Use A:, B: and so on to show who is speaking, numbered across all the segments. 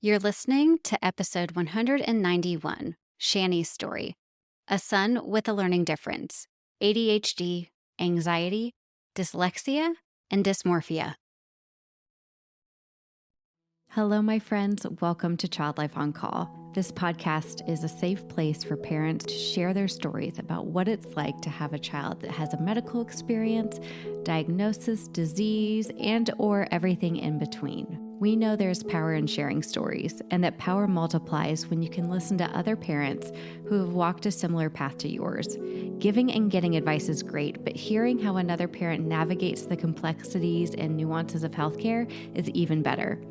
A: You're listening to episode 191, Shani's Story, a son with a learning difference, ADHD, anxiety, dyslexia, and dysmorphia. Hello, my friends. Welcome to Child Life on Call. This podcast is a safe place for parents to share their stories about what it's like to have a child that has a medical experience, diagnosis, disease, and or everything in between. We know there's power in sharing stories, and that power multiplies when you can listen to other parents who have walked a similar path to yours. Giving and getting advice is great, but hearing how another parent navigates the complexities and nuances of healthcare is even better.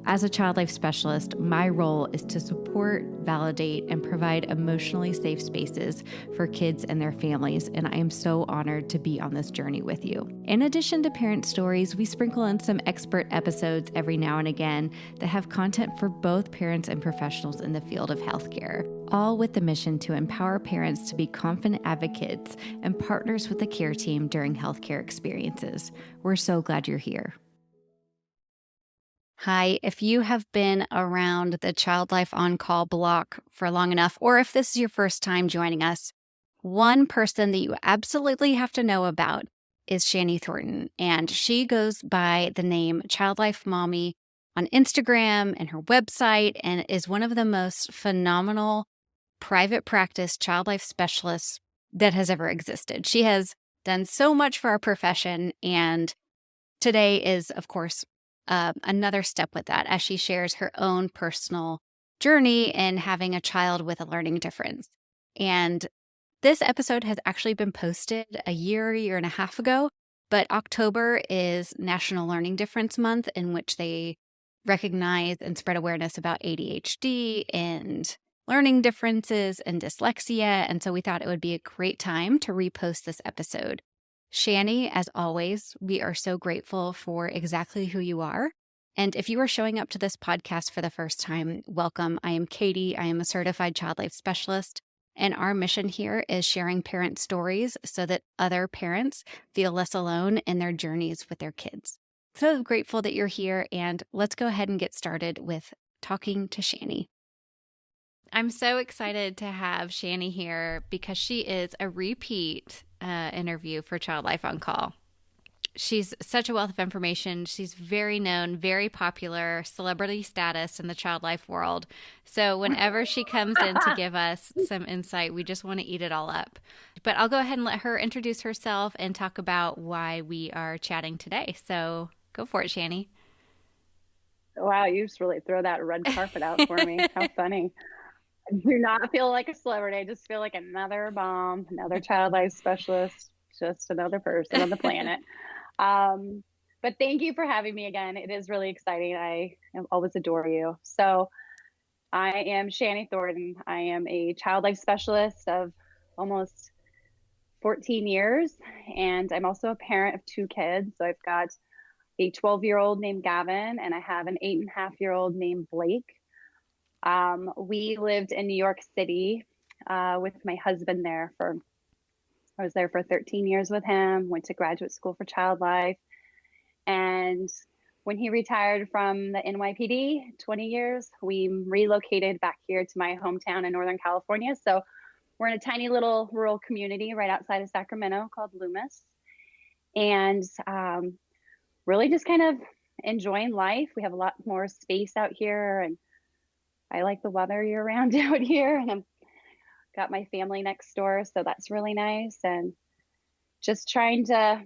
A: As a child life specialist, my role is to support, validate, and provide emotionally safe spaces for kids and their families, and I am so honored to be on this journey with you. In addition to parent stories, we sprinkle in some expert episodes every now and again that have content for both parents and professionals in the field of healthcare, all with the mission to empower parents to be confident advocates and partners with the care team during healthcare experiences. We're so glad you're here. Hi, if you have been around the Child Life on Call block for long enough, or if this is your first time joining us, one person that you absolutely have to know about is Shani Thornton, and she goes by the name Child Life Mommy on Instagram and her website, and is one of the most phenomenal private practice child life specialists that has ever existed. She has done so much for our profession, and today is, of course, another step with that as she shares her own personal journey in having a child with a learning difference. And this episode has actually been posted a year and a half ago, but October is National Learning Difference Month, in which they recognize and spread awareness about ADHD and learning differences and dyslexia. And so we thought it would be a great time to repost this episode. Shani, as always, we are so grateful for exactly who you are. And if you are showing up to this podcast for the first time, welcome. I am Katie. I am a certified child life specialist. And our mission here is sharing parent stories so that other parents feel less alone in their journeys with their kids. So grateful that you're here. And let's go ahead and get started with talking to Shani. I'm so excited to have Shani here because she is a repeat interview for Child Life on Call. She's such a wealth of information. She's very known, very popular, celebrity status in the child life world. So whenever she comes in to give us some insight, we just want to eat it all up. But I'll go ahead and let her introduce herself and talk about why we are chatting today. So go for it, Shani.
B: Wow, you just really throw that red carpet out for me. How funny. I do not feel like a celebrity. I just feel like another mom, another child life specialist, just another person on the planet. But thank you for having me again. It is really exciting. I always adore you. So I am Shani Thornton. I am a child life specialist of almost 14 years, and I'm also a parent of two kids. So I've got a 12-year-old named Gavin, and I have an 8.5-year-old named Blake. We lived in New York City with my husband there I was there for 13 years with him, went to graduate school for child life. And when he retired from the NYPD, 20 years, we relocated back here to my hometown in Northern California. So we're in a tiny little rural community right outside of Sacramento called Loomis. And really just kind of enjoying life. We have a lot more space out here, and I like the weather year round out here, and I've got my family next door. So that's really nice. And just trying to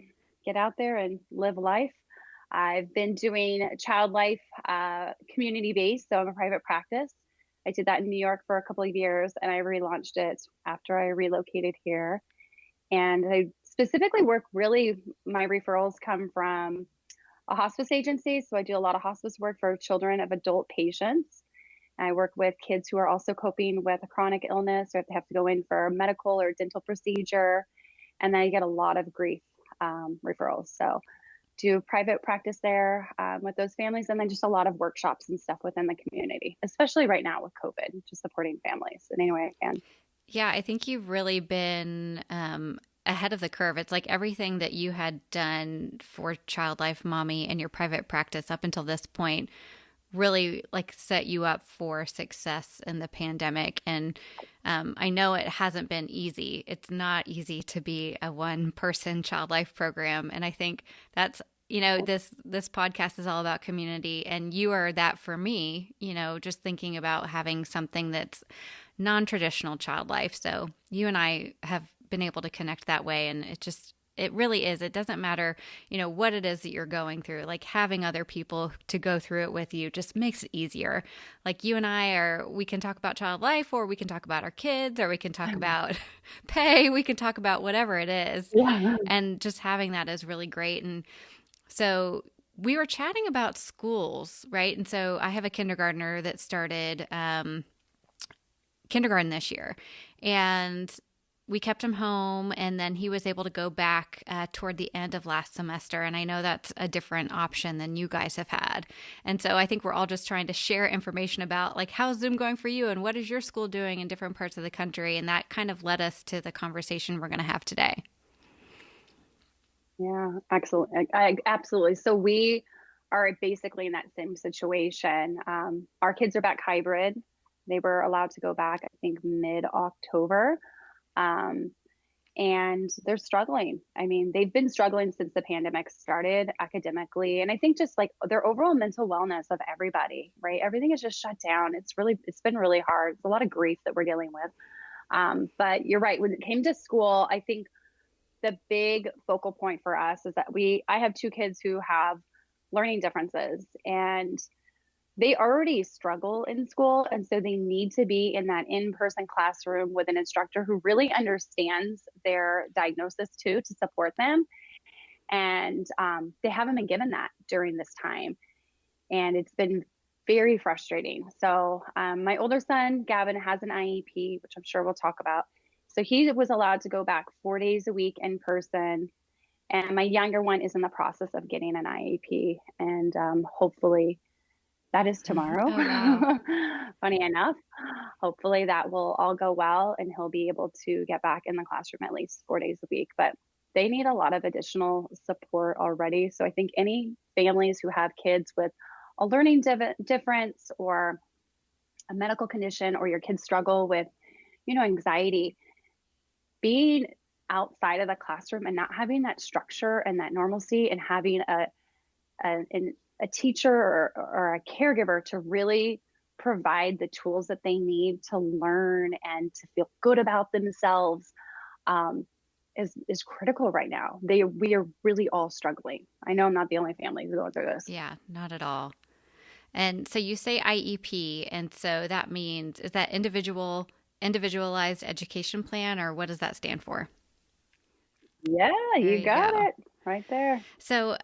B: get out there and live life. I've been doing child life community-based, so I'm a private practice. I did that in New York for a couple of years, and I relaunched it after I relocated here. And I specifically work my referrals come from a hospice agency. So I do a lot of hospice work for children of adult patients. I work with kids who are also coping with a chronic illness, or if they have to go in for a medical or dental procedure. And then I get a lot of grief referrals. So do private practice there with those families, and then just a lot of workshops and stuff within the community, especially right now with COVID, just supporting families in any way I can.
A: Yeah, I think you've really been ahead of the curve. It's like everything that you had done for Child Life Mommy and your private practice up until this point really like set you up for success in the pandemic. And I know it hasn't been easy. It's not easy to be a one person child life program. And I think that's, this podcast is all about community, and you are that for me, just thinking about having something that's non-traditional child life. So you and I have been able to connect that way, and it really is. It doesn't matter, what it is that you're going through. Like having other people to go through it with you just makes it easier. Like you and we can talk about child life, or we can talk about our kids, or we can talk about pay, we can talk about whatever it is.
B: Yeah.
A: And just having that is really great. And so we were chatting about schools, right? And so I have a kindergartner that started kindergarten this year, and we kept him home, and then he was able to go back toward the end of last semester. And I know that's a different option than you guys have had. And so I think we're all just trying to share information about like, how's Zoom going for you, and what is your school doing in different parts of the country? And that kind of led us to the conversation we're going to have today.
B: Yeah, excellent. Absolutely. So we are basically in that same situation. Our kids are back hybrid. They were allowed to go back, I think, mid-October. And they're struggling. I mean, they've been struggling since the pandemic started academically. And I think just like their overall mental wellness of everybody, right? Everything is just shut down. It's been really hard. It's a lot of grief that we're dealing with. But you're right. When it came to school, I think the big focal point for us is that I have two kids who have learning differences, and they already struggle in school. And so they need to be in that in-person classroom with an instructor who really understands their diagnosis too, to support them. And they haven't been given that during this time. And it's been very frustrating. So my older son, Gavin, has an IEP, which I'm sure we'll talk about. So he was allowed to go back 4 days a week in person. And my younger one is in the process of getting an IEP. And hopefully that is tomorrow.
A: Oh, wow.
B: Funny enough, hopefully that will all go well and he'll be able to get back in the classroom at least 4 days a week. But they need a lot of additional support already. So I think any families who have kids with a learning difference or a medical condition, or your kids struggle with, anxiety, being outside of the classroom and not having that structure and that normalcy, and having a teacher or a caregiver to really provide the tools that they need to learn and to feel good about themselves is critical right now. We are really all struggling. I know I'm not the only family who's going through this.
A: Yeah, not at all. And so you say IEP, and so that means, is that individualized education plan, or what does that stand for?
B: Yeah,
A: There
B: you
A: you
B: got
A: go.
B: it right there.
A: So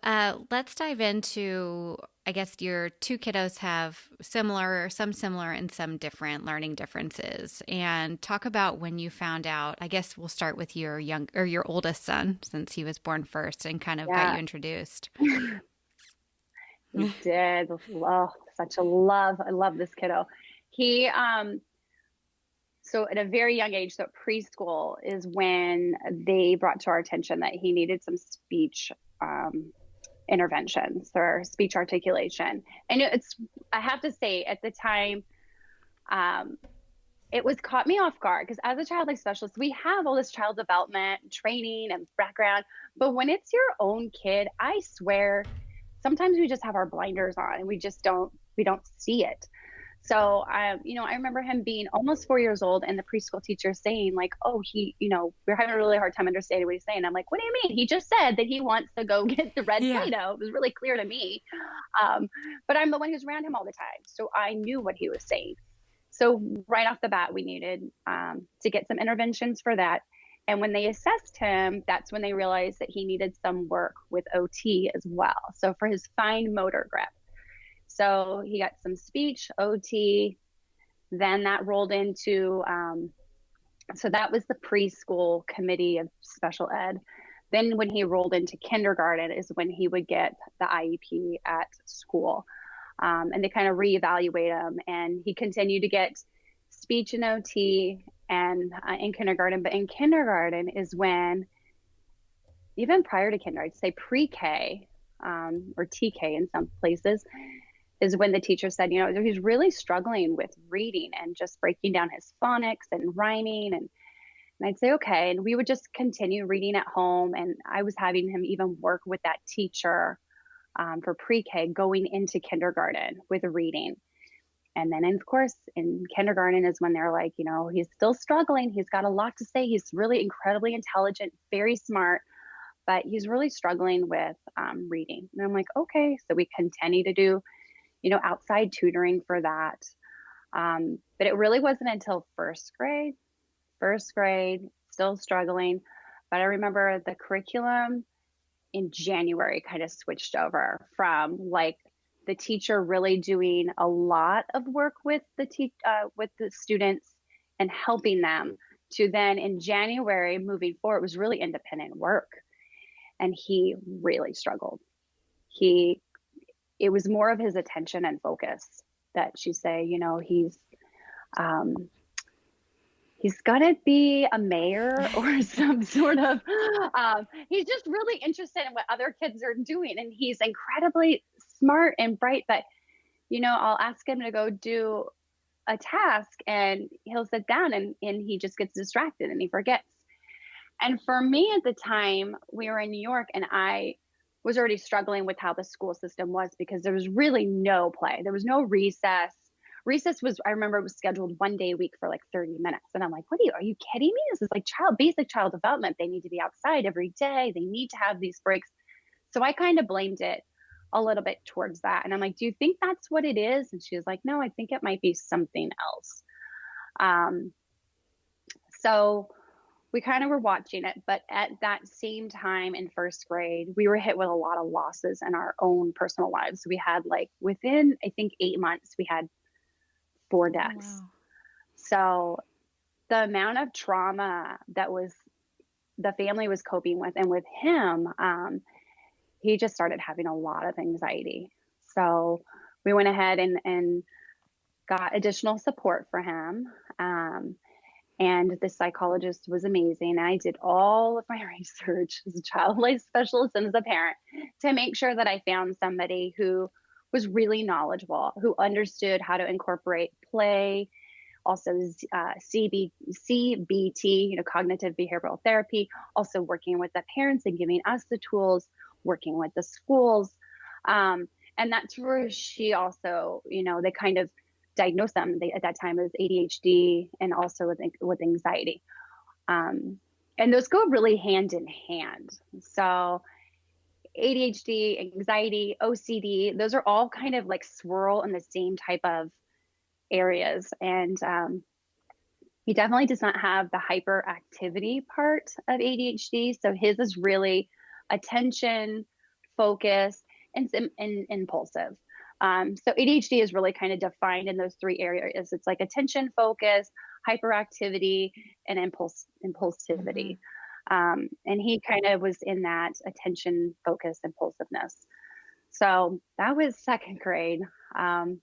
A: let's dive into, I guess your two kiddos have some similar and some different learning differences, and talk about when you found out. I guess we'll start with your your oldest son, since he was born first and kind of got
B: Yeah,
A: you introduced.
B: he did. Oh, such a love. I love this kiddo. He So at a very young age, so preschool is when they brought to our attention that he needed some speech interventions or speech articulation. And I have to say, at the time, it was caught me off guard, because as a child life specialist, we have all this child development training and background. But when it's your own kid, I swear, sometimes we just have our blinders on and we don't see it. So, I remember him being almost 4 years old, and the preschool teacher saying like, oh, we're having a really hard time understanding what he's saying. I'm like, what do you mean? He just said that he wants to go get the red
A: Yeah.
B: Play-Doh. It was really clear to me. But I'm the one who's around him all the time. So I knew what he was saying. So right off the bat, we needed to get some interventions for that. And when they assessed him, that's when they realized that he needed some work with OT as well. So for his fine motor grip. So he got some speech, OT, then that rolled into, so that was the preschool committee of special ed. Then when he rolled into kindergarten is when he would get the IEP at school. And they kind of reevaluate him, and he continued to get speech and OT and in kindergarten. But in kindergarten is when, even prior to kindergarten, I'd say pre-K or TK in some places, is when the teacher said, he's really struggling with reading and just breaking down his phonics and rhyming. And I'd say, okay. And we would just continue reading at home. And I was having him even work with that teacher for pre-K going into kindergarten with reading. And then, of course, in kindergarten is when they're like, he's still struggling. He's got a lot to say. He's really incredibly intelligent, very smart, but he's really struggling with reading. And I'm like, okay. So we continue to do, outside tutoring for that. But it really wasn't until first grade, still struggling. But I remember the curriculum in January kind of switched over from like the teacher really doing a lot of work with with the students and helping them to then in January moving forward, it was really independent work. And he really struggled. It was more of his attention and focus that she say, um, he's gonna be a mayor or some sort of he's just really interested in what other kids are doing, and he's incredibly smart and bright, but I'll ask him to go do a task and he'll sit down and he just gets distracted and he forgets. And for me at the time, we were in New York and I was already struggling with how the school system was because there was really no play. There was no recess. Recess was, I remember it was scheduled one day a week for like 30 minutes. And I'm like, are you kidding me? This is like basic child development. They need to be outside every day. They need to have these breaks. So I kind of blamed it a little bit towards that. And I'm like, do you think that's what it is? And she was like, no, I think it might be something else. So we kind of were watching it, but at that same time in first grade, we were hit with a lot of losses in our own personal lives. We had like within, I think 8 months, we had 4 deaths.
A: Wow.
B: So the amount of trauma that the family was coping with, and with him, he just started having a lot of anxiety. So we went ahead and got additional support for him. And the psychologist was amazing. I did all of my research as a child life specialist and as a parent to make sure that I found somebody who was really knowledgeable, who understood how to incorporate play, also CBT, cognitive behavioral therapy, also working with the parents and giving us the tools, working with the schools. And that's where she also, they kind of diagnosed them at that time as ADHD and also with anxiety. And those go really hand in hand. So ADHD, anxiety, OCD, those are all kind of like swirl in the same type of areas. And he definitely does not have the hyperactivity part of ADHD. So his is really attention, focus, and impulsive. So ADHD is really kind of defined in those 3 areas. It's like attention, focus, hyperactivity, and impulsivity. And he kind of was in that attention, focus, impulsiveness. So that was second grade. And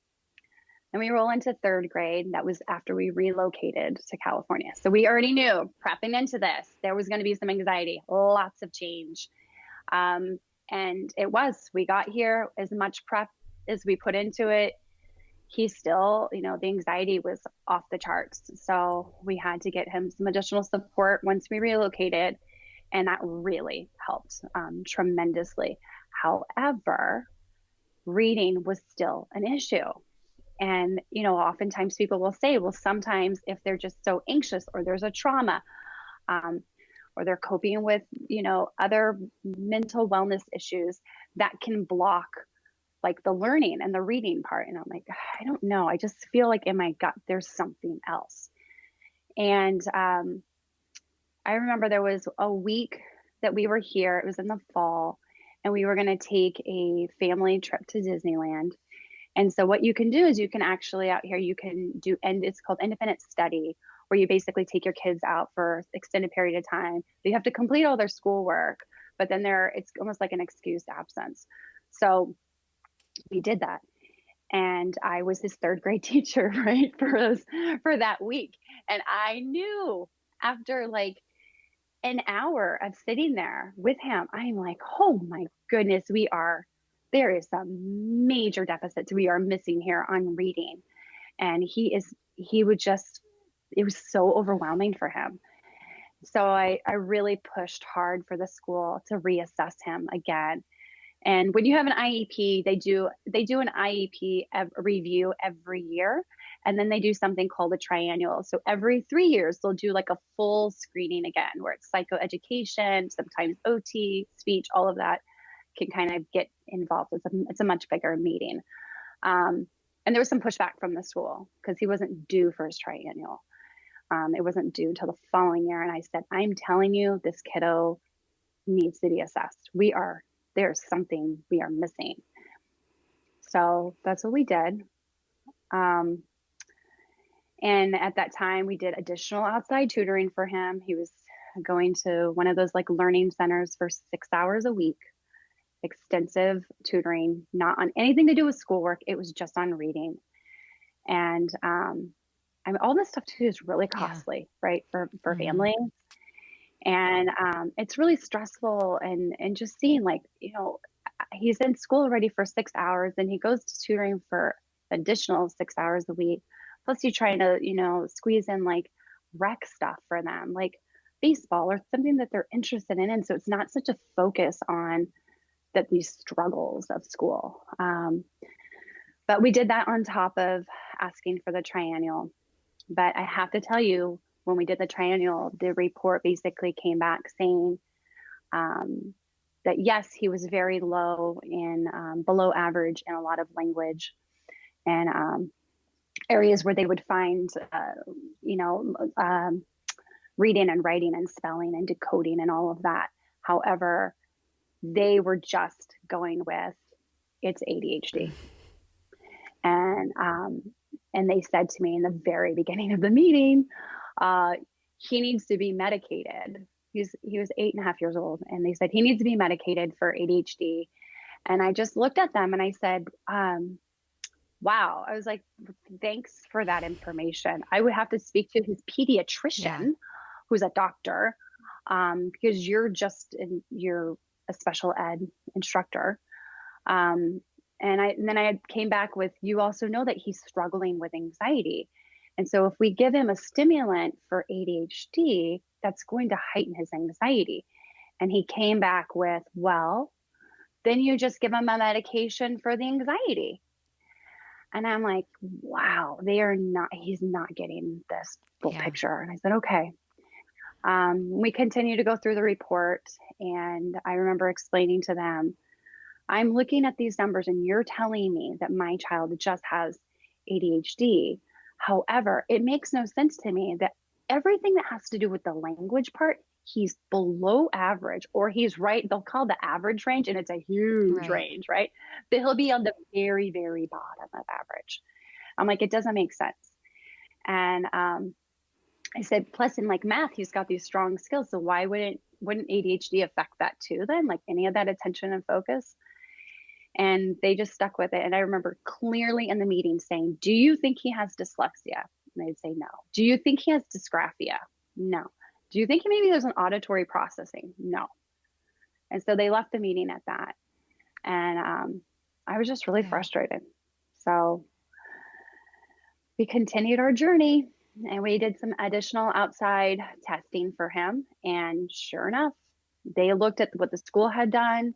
B: we roll into third grade. That was after we relocated to California. So we already knew prepping into this, there was going to be some anxiety, lots of change. And we got here as much prep as we put into it. He still, the anxiety was off the charts. So we had to get him some additional support once we relocated. And that really helped tremendously. However, reading was still an issue. And, oftentimes people will say, well, sometimes if they're just so anxious or there's a trauma or they're coping with, other mental wellness issues, that can block like the learning and the reading part. And I'm like, I don't know. I just feel like in my gut, there's something else. And I remember there was a week that we were here. It was in the fall, and we were going to take a family trip to Disneyland. And so what you can do is you can actually out here, you can do, and it's called independent study, where you basically take your kids out for extended period of time. They have to complete all their schoolwork, but then it's almost like an excused absence. So we did that. And I was his third grade teacher, right, for that week. And I knew after like an hour of sitting there with him, I'm like, oh my goodness, we are there is some major deficits we are missing here on reading. And he would just, it was so overwhelming for him. So I really pushed hard for the school to reassess him again. And when you have an IEP, they do an IEP review every year, and then they do something called a triennial. So every 3 years, they'll do like a full screening again, where it's psychoeducation, sometimes OT, speech, all of that can kind of get involved. It's a much bigger meeting. And there was some pushback from the school because he wasn't due for his triennial. It wasn't due until the following year. And I said, I'm telling you, this kiddo needs to be assessed. There's something we are missing. So that's what we did. And at that time, we did additional outside tutoring for him. He was going to one of those like learning centers for 6 hours a week, extensive tutoring, not on anything to do with schoolwork. It was just on reading. And I mean, all this stuff too is really costly, right, for families. And it's really stressful, and just seeing like, he's in school already for 6 hours, and he goes to tutoring for additional 6 hours a week. Plus you're trying to, squeeze in like rec stuff for them, like baseball or something that they're interested in. And so it's not such a focus on these struggles of school. But we did that on top of asking for the triennial. But I have to tell you, when we did the triennial, the report basically came back saying that yes, he was very low in below average in a lot of language and areas where they would find, reading and writing and spelling and decoding and all of that. However, they were just going with it's ADHD. And they said to me in the very beginning of the meeting, he needs to be medicated. He was 8.5 years old, and they said he needs to be medicated for ADHD. And I just looked at them and I said, wow. I was like, thanks for that information. I would have to speak to his pediatrician, who's a doctor, because you're a special ed instructor. And then I came back with, you also know that he's struggling with anxiety. And so if we give him a stimulant for ADHD, that's going to heighten his anxiety. And he came back with, well, then you just give him a medication for the anxiety. And I'm like, wow, he's not getting this full picture. And I said, okay. We continue to go through the report. And I remember explaining to them, I'm looking at these numbers and you're telling me that my child just has ADHD. However, it makes no sense to me that everything that has to do with the language part, he's below average, or he's right. They'll call the average range, and it's a huge range, right? But he'll be on the very, very bottom of average. I'm like, it doesn't make sense. And I said, plus in like math, he's got these strong skills. So why wouldn't ADHD affect that too then? Like any of that attention and focus? And they just stuck with it. And I remember clearly in the meeting saying, do you think he has dyslexia? And they'd say, no. Do you think he has dysgraphia? No. Do you think maybe there's an auditory processing? No. And so they left the meeting at that. And I was just really frustrated. So we continued our journey and we did some additional outside testing for him. And sure enough, they looked at what the school had done.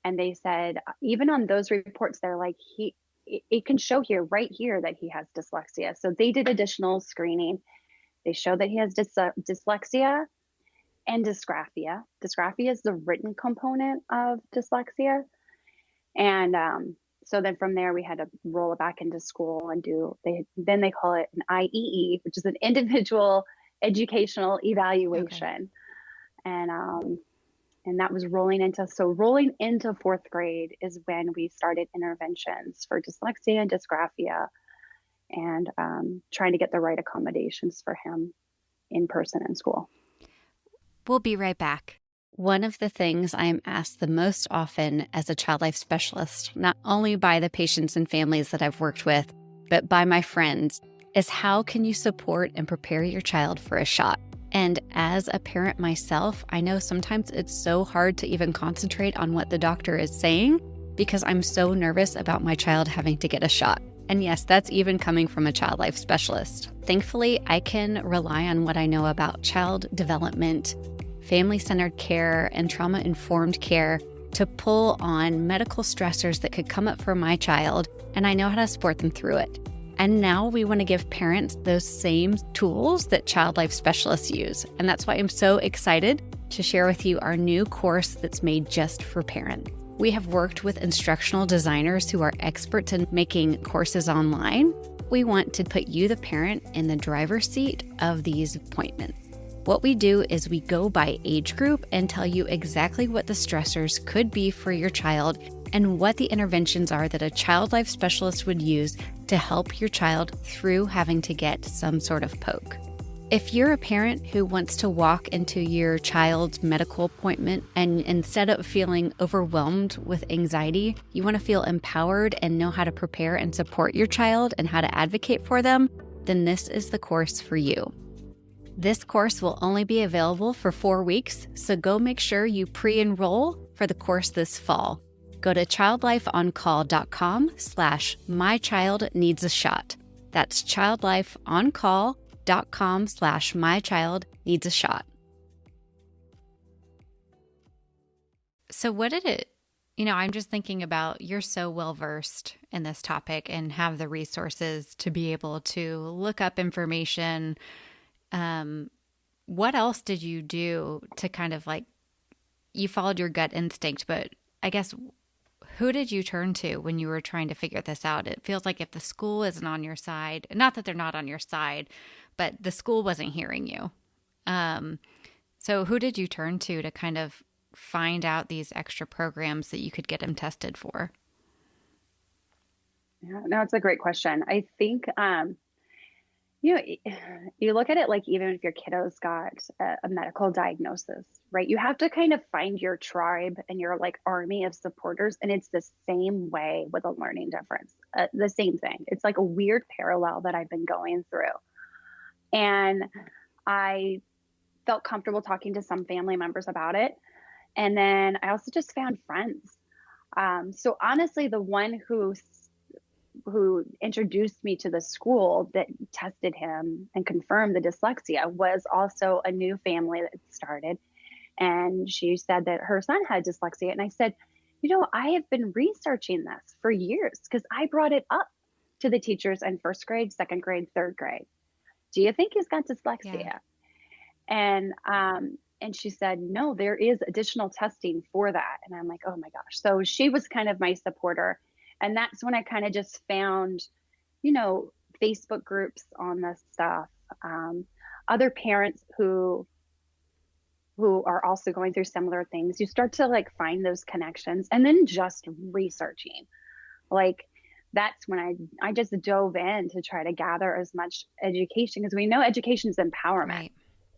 B: And they said, even on those reports, they're like, it can show right here that he has dyslexia. So they did additional screening. They showed that he has dyslexia and dysgraphia. Dysgraphia is the written component of dyslexia. And so then from there, we had to roll it back into school and then they call it an IEE, which is an individual educational evaluation. Okay. And that was rolling into fourth grade is when we started interventions for dyslexia and dysgraphia and trying to get the right accommodations for him in person in school.
A: We'll be right back. One of the things I am asked the most often as a child life specialist, not only by the patients and families that I've worked with, but by my friends, is how can you support and prepare your child for a shot? And as a parent myself, I know sometimes it's so hard to even concentrate on what the doctor is saying because I'm so nervous about my child having to get a shot. And yes, that's even coming from a child life specialist. Thankfully, I can rely on what I know about child development, family-centered care, and trauma-informed care to pull on medical stressors that could come up for my child, and I know how to support them through it. And now we want to give parents those same tools that child life specialists use. And that's why I'm so excited to share with you our new course that's made just for parents. We have worked with instructional designers who are experts in making courses online. We want to put you, the parent, in the driver's seat of these appointments. What we do is we go by age group and tell you exactly what the stressors could be for your child and what the interventions are that a child life specialist would use to help your child through having to get some sort of poke. If you're a parent who wants to walk into your child's medical appointment and instead of feeling overwhelmed with anxiety, you want to feel empowered and know how to prepare and support your child and how to advocate for them, then this is the course for you. This course will only be available for 4 weeks, so go make sure you pre-enroll for the course this fall. Go to childlifeoncall.com/mychildneedsashot. That's childlifeoncall.com/mychildneedsashot. So what did it, I'm just thinking about, you're so well-versed in this topic and have the resources to be able to look up information. What else did you do to kind of you followed your gut instinct, but I guess who did you turn to when you were trying to figure this out? It feels like if the school isn't on your side, not that they're not on your side, but the school wasn't hearing you. So who did you turn to kind of find out these extra programs that you could get them tested for?
B: Yeah, no, it's a great question. I think, you look at it like even if your kiddo's got a medical diagnosis, right? You have to kind of find your tribe and your army of supporters. And it's the same way with a learning difference, the same thing. It's like a weird parallel that I've been going through. And I felt comfortable talking to some family members about it. And then I also just found friends. So honestly, the one who introduced me to the school that tested him and confirmed the dyslexia was also a new family that started. And she said that her son had dyslexia. And I said, I have been researching this for years because I brought it up to the teachers in first grade, second grade, third grade. Do you think he's got dyslexia? Yeah. And she said, no, there is additional testing for that. And I'm like, oh my gosh. So she was kind of my supporter. And that's when I kind of just found, Facebook groups on this stuff, other parents who are also going through similar things. You start to find those connections, and then just researching. That's when I just dove in to try to gather as much education, because we know education is empowerment. Right.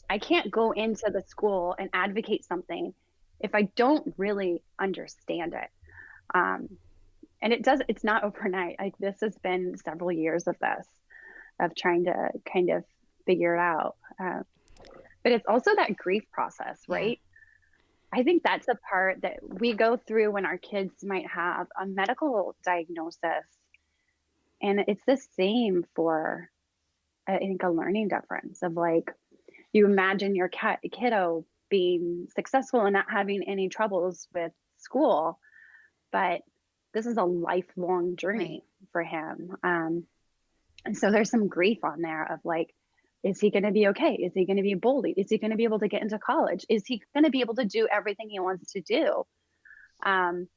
B: I can't go into the school and advocate something if I don't really understand it. And it's not overnight. This has been several years of trying to kind of figure it out. But it's also that grief process, right? Yeah. I think that's a part that we go through when our kids might have a medical diagnosis. And it's the same for, I think, a learning difference of you imagine your kiddo being successful and not having any troubles with school, but this is a lifelong journey for him. And so there's some grief on there of is he going to be okay? Is he going to be bullied? Is he going to be able to get into college? Is he going to be able to do everything he wants to do? So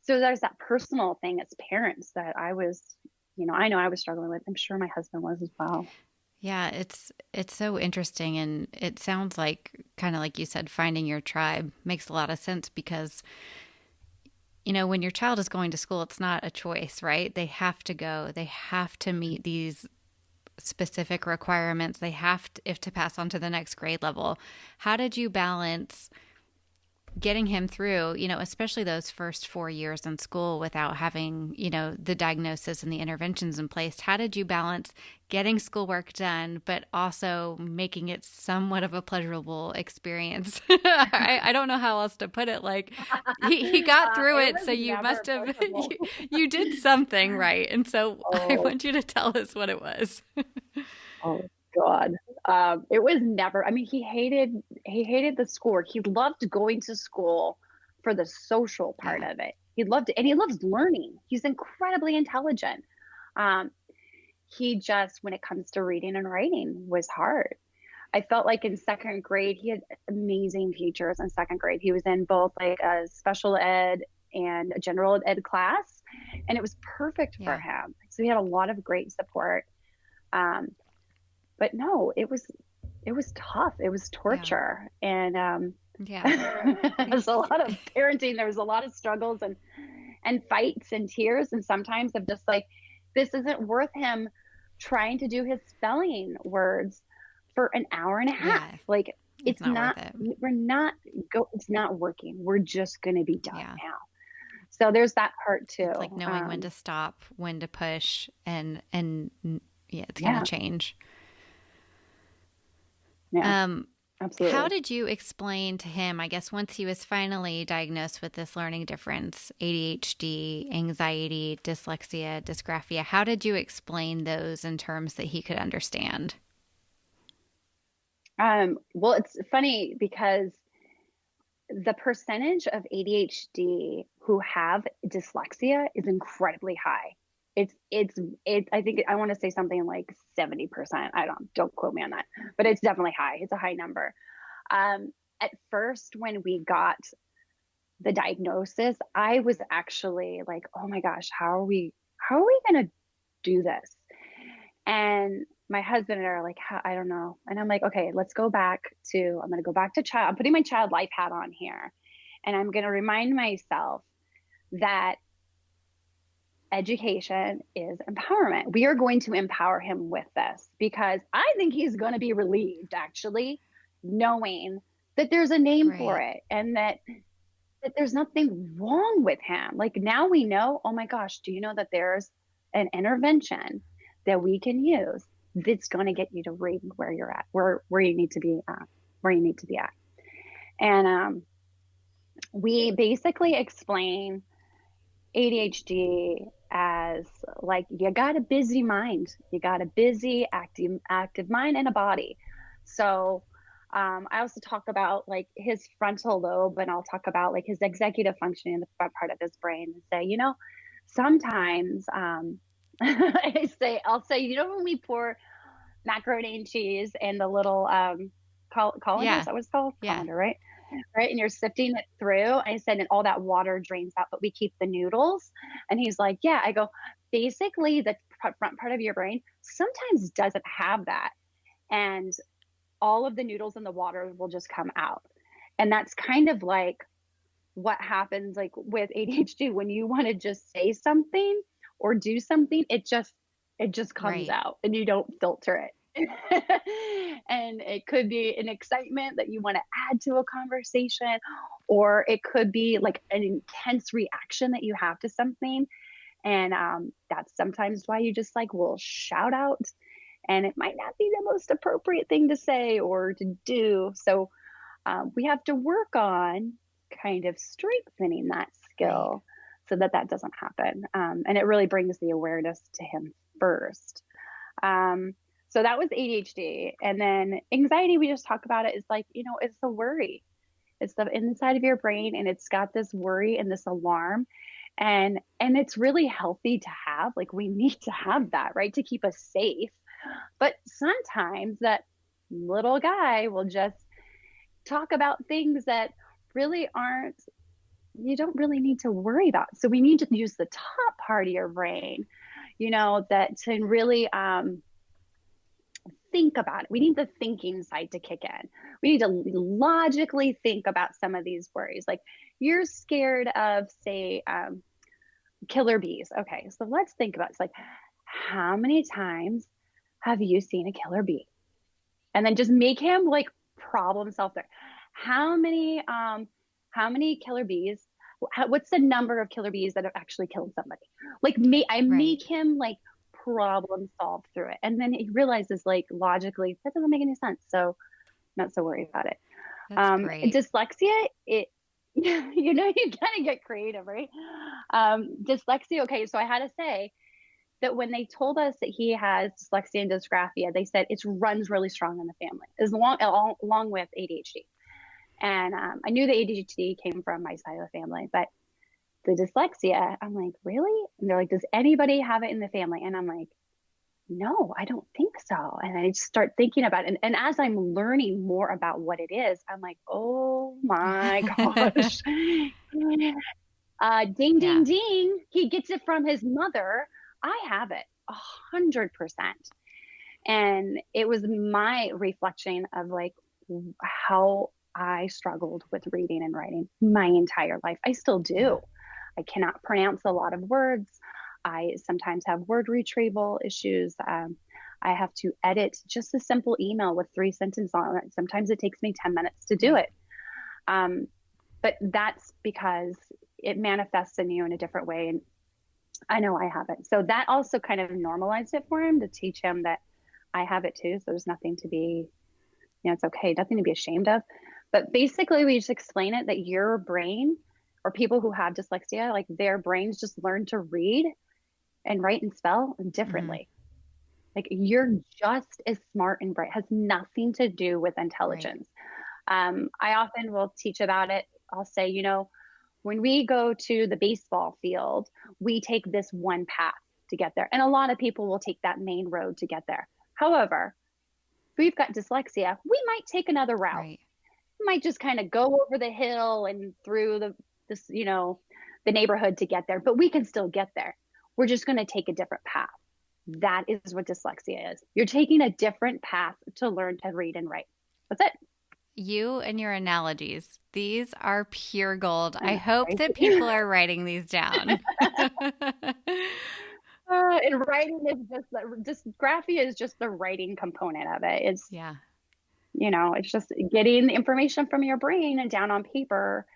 B: there's that personal thing as parents that I was, I know I was struggling with. I'm sure my husband was as well.
A: Yeah, it's so interesting. And it sounds like, kind of like you said, finding your tribe makes a lot of sense because when your child is going to school, it's not a choice, right? They have to go. They have to meet these specific requirements. They have to, if to pass on to the next grade level. How did you balance getting him through, especially those first 4 years in school without having, the diagnosis and the interventions in place. How did you balance getting schoolwork done, but also making it somewhat of a pleasurable experience? I don't know how else to put it. Like he got through
B: It
A: it.
B: was
A: So you
B: never
A: must have,
B: pleasurable.
A: you did something right. And so I
B: Oh,
A: want you to tell us what it was.
B: oh God. It was never, I mean, he hated the schoolwork. He loved going to school for the social part
A: Yeah.
B: of it. He loved it, and he loves learning. He's incredibly intelligent. Um, he just, when it comes to reading and writing, was hard. I felt like in second grade, he had amazing teachers in second grade. He was in both like a special ed and a general ed class, and it was perfect for
A: Yeah.
B: him. So he had a lot of great support. Um, but no, it was tough. It was
A: Yeah.
B: torture, and
A: Yeah.
B: there was a lot of parenting. There was a lot of struggles and fights and tears, and sometimes of just like, this isn't worth him trying to do his spelling words for an hour and a half.
A: Yeah.
B: Like,
A: It's
B: it's
A: not
B: not.
A: worth it.
B: We're not go. It's not working. We're just going to be done
A: Yeah.
B: now. So there's that part too.
A: It's like knowing when to stop, when to push, and yeah, it's going to
B: Yeah,
A: change.
B: yeah,
A: Um, how
B: absolutely.
A: did you explain to him, I guess, once he was finally diagnosed with this learning difference, ADHD, anxiety, dyslexia, dysgraphia, how did you explain those in terms that he could understand?
B: Well, it's funny because the percentage of ADHD who have dyslexia is incredibly high. It's I think I want to say something like 70%. Don't quote me on that, but it's definitely high. It's a high number. At first when we got the diagnosis, I was actually like, "Oh my gosh, how are we going to do this?" And my husband and I are like, I don't know. And I'm like, okay, I'm going to go back to child. I'm putting my child life hat on here. And I'm going to remind myself that education is empowerment. We are going to empower him with this because I think he's going to be relieved, actually, knowing that there's a name for
A: Right.
B: it and that there's nothing wrong with him. Like now we know, oh my gosh, do you know that there's an intervention that we can use that's going to get you to read where you're at, where you need to be at, where you need to be at. And we basically explain ADHD as like you got a busy mind, you got a busy active mind and a body. So I also talk about like his frontal lobe, and I'll talk about like his executive functioning in the front part of his brain, and say, sometimes I'll say, when we pour macaroni and cheese in the little colander, is
A: Yeah.
B: that what it's called?
A: Yeah.
B: Colander, right? Right. And you're sifting it through. I said, and all that water drains out, but we keep the noodles. And he's like, yeah. I go, basically, the front part of your brain sometimes doesn't have that. And all of the noodles in the water will just come out. And that's kind of like what happens like with ADHD when you want to just say something or do something, it just comes
A: Right.
B: out and you don't filter it. And it could be an excitement that you want to add to a conversation, or it could be like an intense reaction that you have to something. And that's sometimes why you just like will shout out, and it might not be the most appropriate thing to say or to do. So we have to work on kind of strengthening that
A: Right.
B: skill so that that doesn't happen. And it really brings the awareness to him first. Um, so that was ADHD. And then anxiety, we just talk about it, is like, it's the worry. It's the inside of your brain, and it's got this worry and this alarm. And it's really healthy to have. Like we need to have that, right? To keep us safe. But sometimes that little guy will just talk about things that really aren't, you don't really need to worry about. So we need to use the top part of your brain, that to really think about it. We need the thinking side to kick in. We need to logically think about some of these worries. Like you're scared of, say, killer bees. Okay, so let's think about it. It's like, how many times have you seen a killer bee? And then just make him like problem solve there. How many how many killer bees, what's the number of killer bees that have actually killed somebody? Like I
A: Right.
B: make him like problem solve through it. And then he realizes like logically that doesn't make any sense. So not so worried about it.
A: That's great.
B: Dyslexia, it you know, you kind of get creative, right? Dyslexia, okay, so I had to say that when they told us that he has dyslexia and dysgraphia, they said it runs really strong in the family, along with ADHD. And I knew the ADHD came from my side of the family, but the dyslexia, I'm like, really? And they're like, does anybody have it in the family? And I'm like, no, I don't think so. And I just start thinking about it. And as I'm learning more about what it is, I'm like, oh my gosh. Ding, ding,
A: Yeah.
B: ding. He gets it from his mother. I have it 100%. And it was my reflection of like how I struggled with reading and writing my entire life. I still
A: Yeah.
B: do. I cannot pronounce a lot of words. I sometimes have word retrieval issues. I have to edit just a simple email with 3 sentences on it. Sometimes it takes me 10 minutes to do
A: Right.
B: it. Um, but that's because it manifests in you in a different way. And I know I have it. So that also kind of normalized it for him to teach him that I have it too. So there's nothing to be, it's okay, nothing to be ashamed of. But basically, we just explain it that your brain, or people who have dyslexia, like their brains just learn to read and write and spell
A: Hmm.
B: differently. Like you're just as smart and bright, has nothing to do with
A: Right.
B: intelligence. I often will teach about it. I'll say, when we go to the baseball field, we take this one path to get there. And a lot of people will take that main road to get there. However, if we've got dyslexia, we might take another route.
A: Right.
B: We might just kind of go over the hill and through the neighborhood to get there, but we can still get there. We're just going to take a different path. That is what dyslexia is. You're taking a different path to learn to read and write. That's it.
A: You and your analogies, these are pure gold.
B: I
A: I
B: know,
A: hope
B: right?
A: that people are writing these down.
B: And writing is just dysgraphia is just the writing component of it.
A: Yeah.
B: It's just getting the information from your brain and down on paper.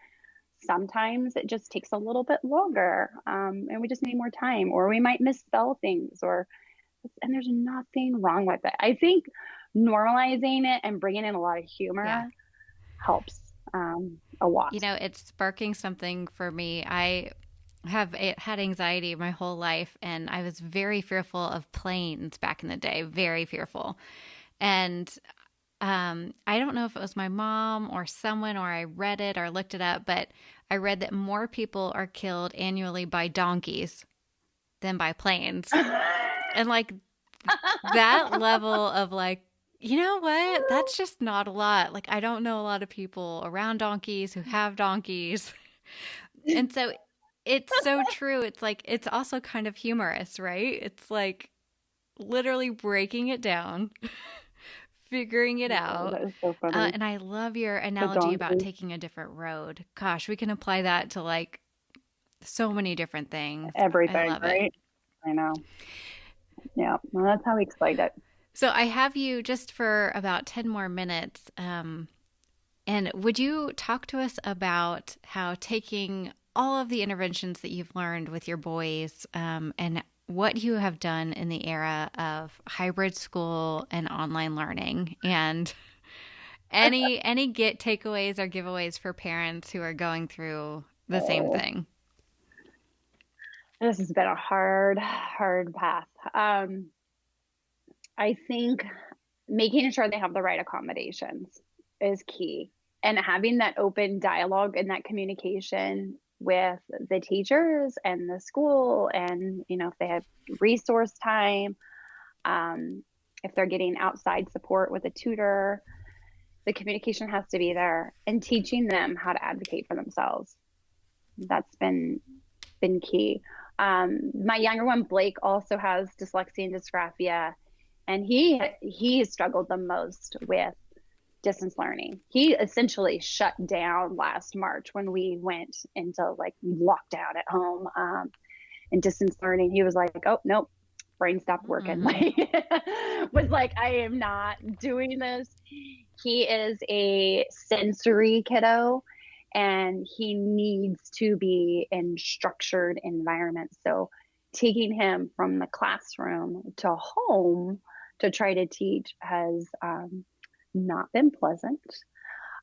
B: Sometimes it just takes a little bit longer, and we just need more time, or we might misspell things, and there's nothing wrong with it. I think normalizing it and bringing in a lot of
A: Yeah.
B: humor helps a lot.
A: It's sparking something for me. I have had anxiety my whole life, and I was very fearful of planes back in the day, very fearful. And I don't know if it was my mom or someone, or I read it or looked it up, but I read that more people are killed annually by donkeys than by planes. And like that level of like, you know what? That's just not a lot. Like, I don't know a lot of people around donkeys who have donkeys. And so it's so true. It's like, it's also kind of humorous, right? It's like literally breaking it down, figuring it
B: Oh,
A: out.
B: that is so funny.
A: And I love your
B: The
A: analogy about
B: donkey,
A: taking a different road. Gosh, we can apply that to like so many different things. I
B: everything,
A: love it.
B: right? I know. Yeah, well, that's how we explained it.
A: So I have you just for about 10 more minutes. And would you talk to us about how taking all of the interventions that you've learned with your boys and what you have done in the era of hybrid school and online learning, and any get takeaways or giveaways for parents who are going through the same
B: Oh,
A: thing?
B: this has been a hard, hard path. I think making sure they have the right accommodations is key, and having that open dialogue and that communication with the teachers and the school, and if they have resource time, um, if they're getting outside support with a tutor, the communication has to be there, and teaching them how to advocate for themselves. That's been key. My younger one, Blake, also has dyslexia and dysgraphia, and he has struggled the most with distance learning. He essentially shut down last March when we went into like lockdown at home, and distance learning. He was like, "Oh nope, brain stopped working."
A: Mm-hmm.
B: Like, was like, "I am not doing this." He is a sensory kiddo, and he needs to be in structured environments. So taking him from the classroom to home to try to teach has not been pleasant.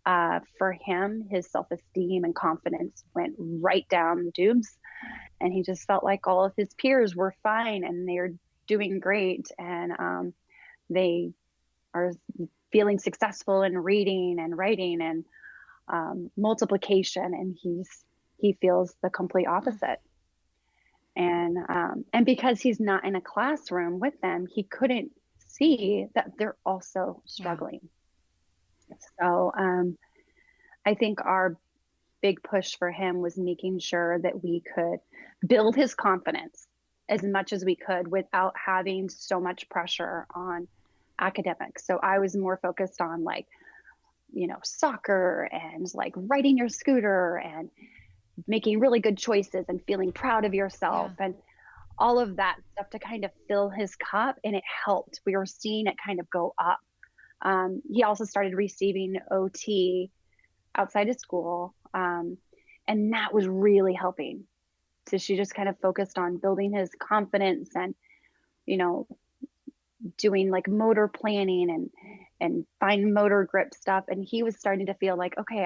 B: For him, his self-esteem and confidence went right down the tubes, and he just felt like all of his peers were fine and they're doing great, and they are feeling successful in reading and writing and multiplication, and he feels the complete opposite. And because he's not in a classroom with them, he couldn't see that they're also struggling. Yeah. So I think our big push for him was making sure that we could build his confidence as much as we could without having so much pressure on academics. So I was more focused on like, soccer and like riding your scooter and making really good choices and feeling proud of yourself and all of that stuff to kind of fill his cup. And it helped. We were seeing it kind of go up. He also started receiving OT outside of school. And that was really helping. So she just kind of focused on building his confidence and, doing like motor planning and fine motor grip stuff. And he was starting to feel like, okay,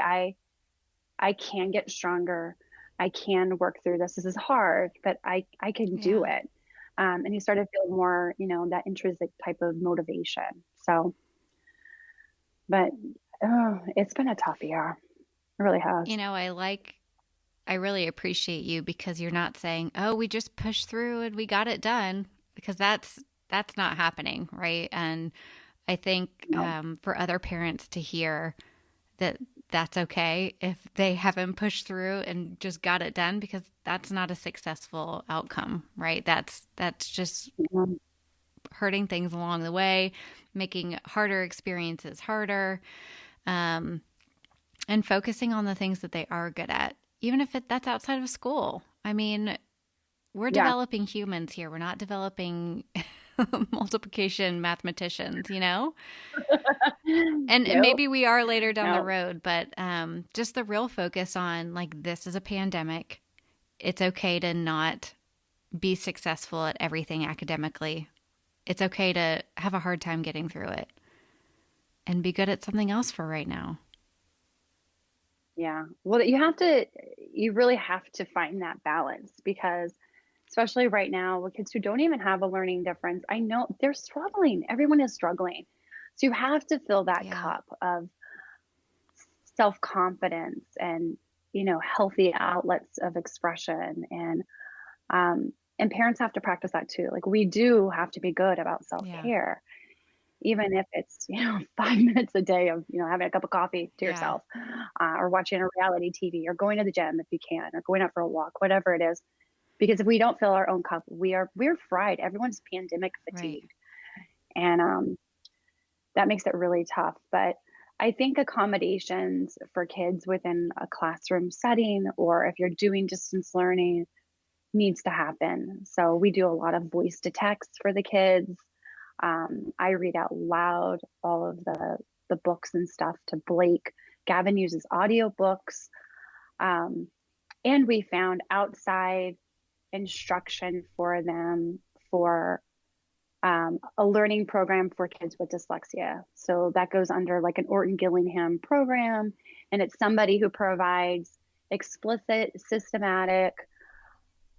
B: I can get stronger. I can work through this. This is hard, but I can do it. And he started feeling more, that intrinsic type of motivation. So, but it's been a tough year. It really has.
A: I really appreciate you because you're not saying, "Oh, we just pushed through and we got it done," because that's not happening, right? And I think for other parents to hear that that's okay if they haven't pushed through and just got it done, because that's not a successful outcome, right? That's just hurting things along the way, making harder experiences harder, and focusing on the things that they are good at, even if that's outside of school. I mean, we're developing humans here. We're not developing multiplication mathematicians, And maybe we are later down the road, but just the real focus on like, this is a pandemic. It's okay to not be successful at everything academically. It's okay to have a hard time getting through it and be good at something else for right now.
B: Yeah. Well, you really have to find that balance, because especially right now with kids who don't even have a learning difference, I know they're struggling. Everyone is struggling. So you have to fill that cup of self-confidence and, healthy outlets of expression. And parents have to practice that too. Like, we do have to be good about self-care. Even if it's 5 minutes a day of having a cup of coffee to yourself, or watching a reality TV, or going to the gym if you can, or going out for a walk, whatever it is. Because if we don't fill our own cup, we're fried. Everyone's pandemic fatigued, and that makes it really tough. But I think accommodations for kids within a classroom setting, or if you're doing distance learning, needs to happen. So we do a lot of voice to text for the kids. I read out loud all of the books and stuff to Blake. Gavin uses audiobooks. And we found outside instruction for them for a learning program for kids with dyslexia. So that goes under like an Orton Gillingham program. And it's somebody who provides explicit, systematic,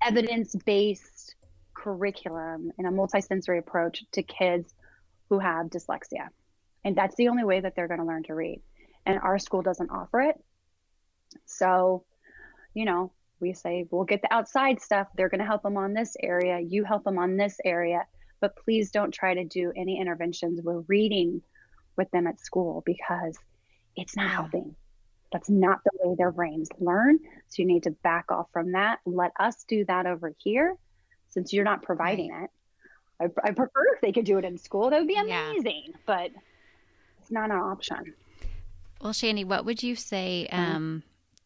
B: evidence-based curriculum and a multisensory approach to kids who have dyslexia. And that's the only way that they're going to learn to read. And our school doesn't offer it. So, we say, we'll get the outside stuff. They're going to help them on this area. You help them on this area. But please don't try to do any interventions with reading with them at school, because it's not helping. That's not the way their brains learn. So you need to back off from that. Let us do that over here, since you're not providing it. I prefer if they could do it in school. That would be amazing, but it's not an option.
A: Well, Shani, what would you say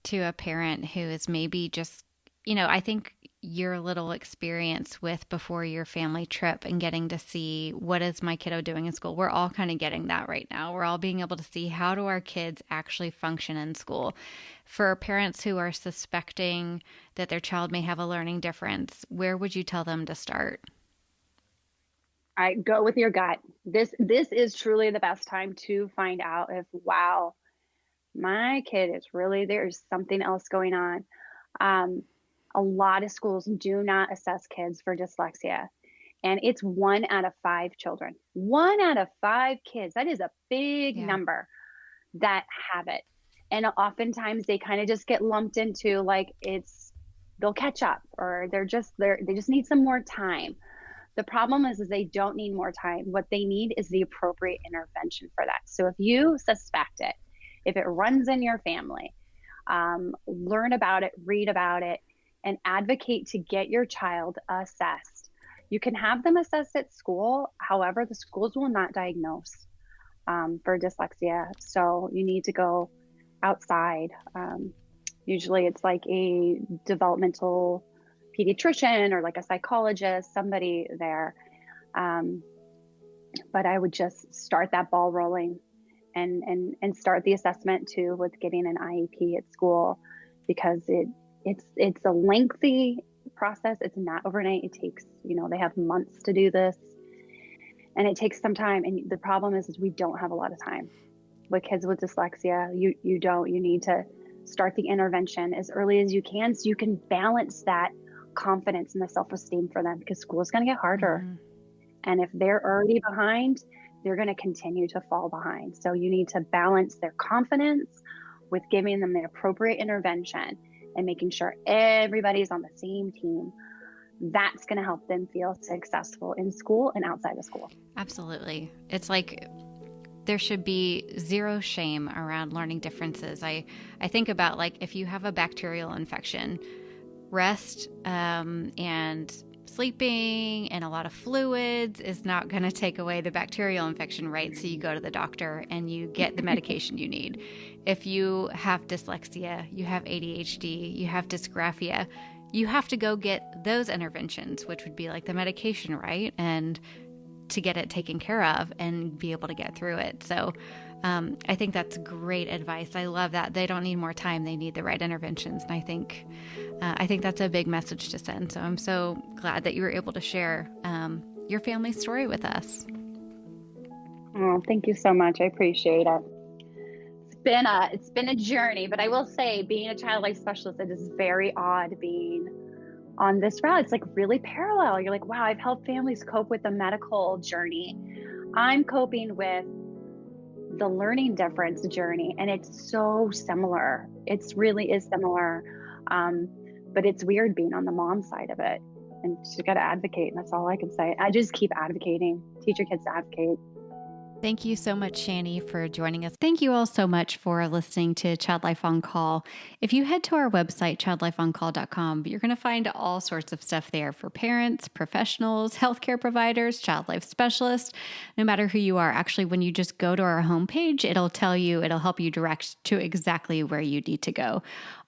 A: to a parent who is maybe just, I think your little experience with before your family trip and getting to see what is my kiddo doing in school. We're all kind of getting that right now. We're all being able to see how do our kids actually function in school. For parents who are suspecting that their child may have a learning difference, where would you tell them to start?
B: I go with your gut. This is truly the best time to find out if, wow, my kid is really, there's something else going on. Um, a lot of schools do not assess kids for dyslexia, and it's 1 out of 5 children. 1 out of 5 kids. That is a big
A: Yeah.
B: number that have it. And oftentimes they kind of just get lumped into like they'll catch up, or they just need some more time. The problem is they don't need more time. What they need is the appropriate intervention for that. So if you suspect it, if it runs in your family, learn about it, read about it, and advocate to get your child assessed. You can have them assessed at school. However, the schools will not diagnose for dyslexia. So you need to go outside. Usually it's like a developmental pediatrician or like a psychologist, somebody there. But I would just start that ball rolling and start the assessment too with getting an IEP at school, because it's a lengthy process. It's not overnight. It takes, they have months to do this, and it takes some time. And the problem is we don't have a lot of time with kids with dyslexia. You need to start the intervention as early as you can, so you can balance that confidence and the self-esteem for them, because school is going to get harder.
A: Mm-hmm.
B: And if they're already behind, they're going to continue to fall behind. So you need to balance their confidence with giving them the appropriate intervention and making sure everybody's on the same team. That's going to help them feel successful in school and outside of school.
A: Absolutely. It's like there should be zero shame around learning differences. I think about, like, if you have a bacterial infection, rest and sleeping and a lot of fluids is not going to take away the bacterial infection, right? So you go to the doctor and you get the medication you need. If you have dyslexia, you have ADHD, you have dysgraphia, you have to go get those interventions, which would be like the medication, right? And to get it taken care of and be able to get through it. So I think that's great advice. I love that. They don't need more time. They need the right interventions. And I think that's a big message to send. So I'm so glad that you were able to share your family story with us.
B: Oh, thank you so much. I appreciate it. It's been a journey, but I will say, being a child life specialist, it is very odd being on this route. It's like really parallel. You're like, wow, I've helped families cope with the medical journey. I'm coping with the learning difference journey, and it's so similar. It really is similar. But it's weird being on the mom side of it, and you got to advocate. And that's all I can say. I just keep advocating. Teach your kids to advocate.
A: Thank you so much, Shani, for joining us. Thank you all so much for listening to Child Life on Call. If you head to our website, childlifeoncall.com, you're going to find all sorts of stuff there for parents, professionals, healthcare providers, child life specialists, no matter who you are. Actually, when you just go to our homepage, it'll help you direct to exactly where you need to go.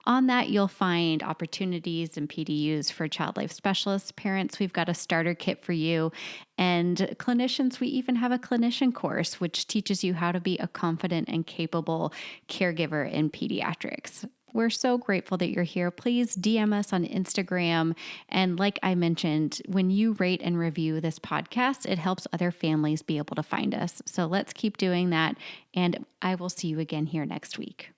A: On that, you'll find opportunities and PDUs for child life specialists, parents. We've got a starter kit for you. And clinicians, we even have a clinician course, which teaches you how to be a confident and capable caregiver in pediatrics. We're so grateful that you're here. Please DM us on Instagram. And like I mentioned, when you rate and review this podcast, it helps other families be able to find us. So let's keep doing that. And I will see you again here next week.